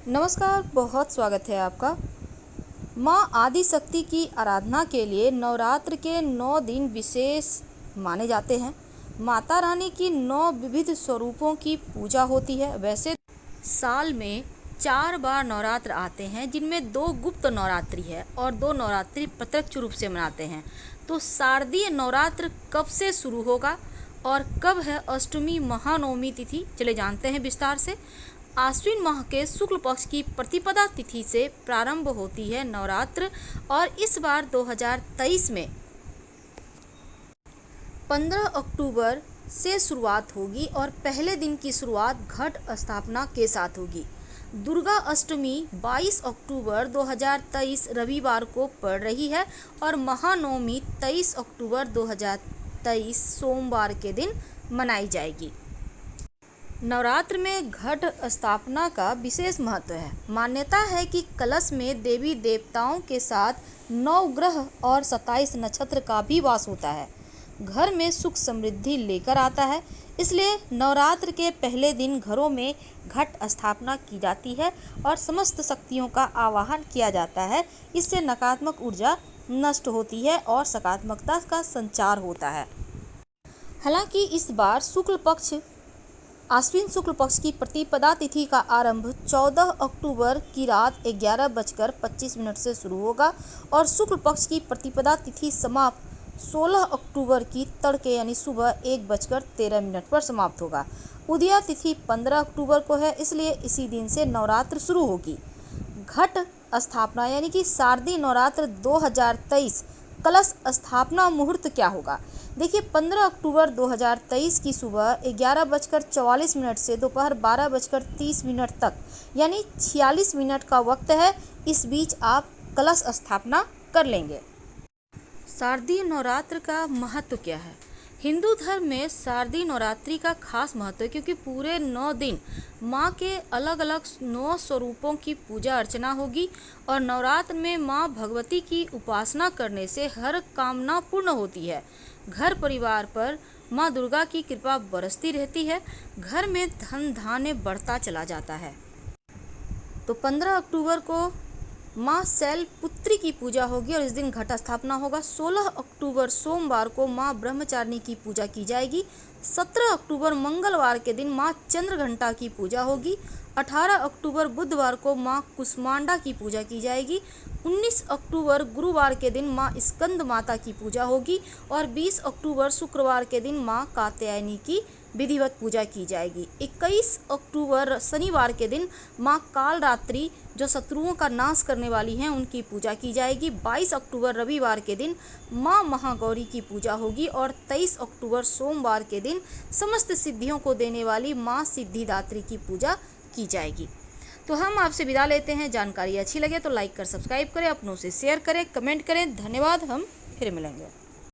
नमस्कार, बहुत स्वागत है आपका। माँ आदिशक्ति की आराधना के लिए नवरात्र के 9 दिन विशेष माने जाते हैं। माता रानी की 9 विविध स्वरूपों की पूजा होती है। वैसे साल में 4 बार नवरात्र आते हैं, जिनमें 2 गुप्त नवरात्रि है और 2 नवरात्रि प्रत्यक्ष रूप से मनाते हैं। तो शारदीय नवरात्र कब से शुरू होगा और कब है अष्टमी महानवमी तिथि, चले जानते हैं विस्तार से। आश्विन माह के शुक्ल पक्ष की प्रतिपदा तिथि से प्रारंभ होती है नवरात्र और इस बार 2023 में 15 अक्टूबर से शुरुआत होगी और पहले दिन की शुरुआत घट स्थापना के साथ होगी। दुर्गा अष्टमी 22 अक्टूबर 2023 रविवार को पड़ रही है और महानवमी 23 अक्टूबर 2023 सोमवार के दिन मनाई जाएगी। नवरात्र में घट स्थापना का विशेष महत्व है। मान्यता है कि कलश में देवी देवताओं के साथ 9 ग्रह और 27 नक्षत्र का भी वास होता है। घर में सुख समृद्धि लेकर आता है, इसलिए नवरात्र के पहले दिन घरों में घट स्थापना की जाती है और समस्त शक्तियों का आवाहन किया जाता है। इससे नकारात्मक ऊर्जा नष्ट होती है और सकारात्मकता का संचार होता है। हालांकि इस बार आश्विन शुक्ल पक्ष की प्रतिपदा तिथि का आरंभ 14 अक्टूबर की रात 11:25 से शुरू होगा और शुक्ल पक्ष की प्रतिपदा तिथि समाप्त 16 अक्टूबर की तड़के यानी सुबह 1:13 पर समाप्त होगा। उदया तिथि 15 अक्टूबर को है, इसलिए इसी दिन से नवरात्र शुरू होगी। घट स्थापना यानी कि शारदीय नवरात्र 2023 कलश स्थापना मुहूर्त क्या होगा। देखिए, 15 अक्टूबर 2023 की सुबह 11:44 से दोपहर 12:30 तक यानी 46 मिनट का वक्त है। इस बीच आप कलश स्थापना कर लेंगे। शारदीय नवरात्र का महत्व क्या है? हिंदू धर्म में शारदीय नवरात्रि का खास महत्व है, क्योंकि पूरे 9 दिन माँ के अलग अलग 9 स्वरूपों की पूजा अर्चना होगी और नवरात्र में माँ भगवती की उपासना करने से हर कामना पूर्ण होती है। घर परिवार पर माँ दुर्गा की कृपा बरसती रहती है। घर में धन धान्य बढ़ता चला जाता है। तो 15 अक्टूबर को माँ शैलपुत्री की पूजा होगी और इस दिन घट स्थापना होगा। 16 अक्टूबर सोमवार को माँ ब्रह्मचारिणी की पूजा की जाएगी। 17 अक्टूबर मंगलवार के दिन माँ चंद्रघंटा की पूजा होगी। 18 अक्टूबर बुधवार को माँ कुष्मांडा की पूजा की जाएगी। 19 अक्टूबर गुरुवार के दिन माँ स्कंद माता की पूजा होगी और 20 अक्टूबर शुक्रवार के दिन माँ कात्यायनी की विधिवत पूजा की जाएगी। 21 अक्टूबर शनिवार के दिन माँ कालरात्रि, जो शत्रुओं का नाश करने वाली हैं, उनकी पूजा की जाएगी। 22 अक्टूबर रविवार के दिन माँ महागौरी की पूजा होगी और 23 अक्टूबर सोमवार के दिन समस्त सिद्धियों को देने वाली माँ सिद्धिदात्री की पूजा की जाएगी। तो हम आपसे विदा लेते हैं। जानकारी अच्छी लगे तो लाइक कर सब्सक्राइब करें, अपनों से शेयर करें, कमेंट करें। धन्यवाद। हम फिर मिलेंगे।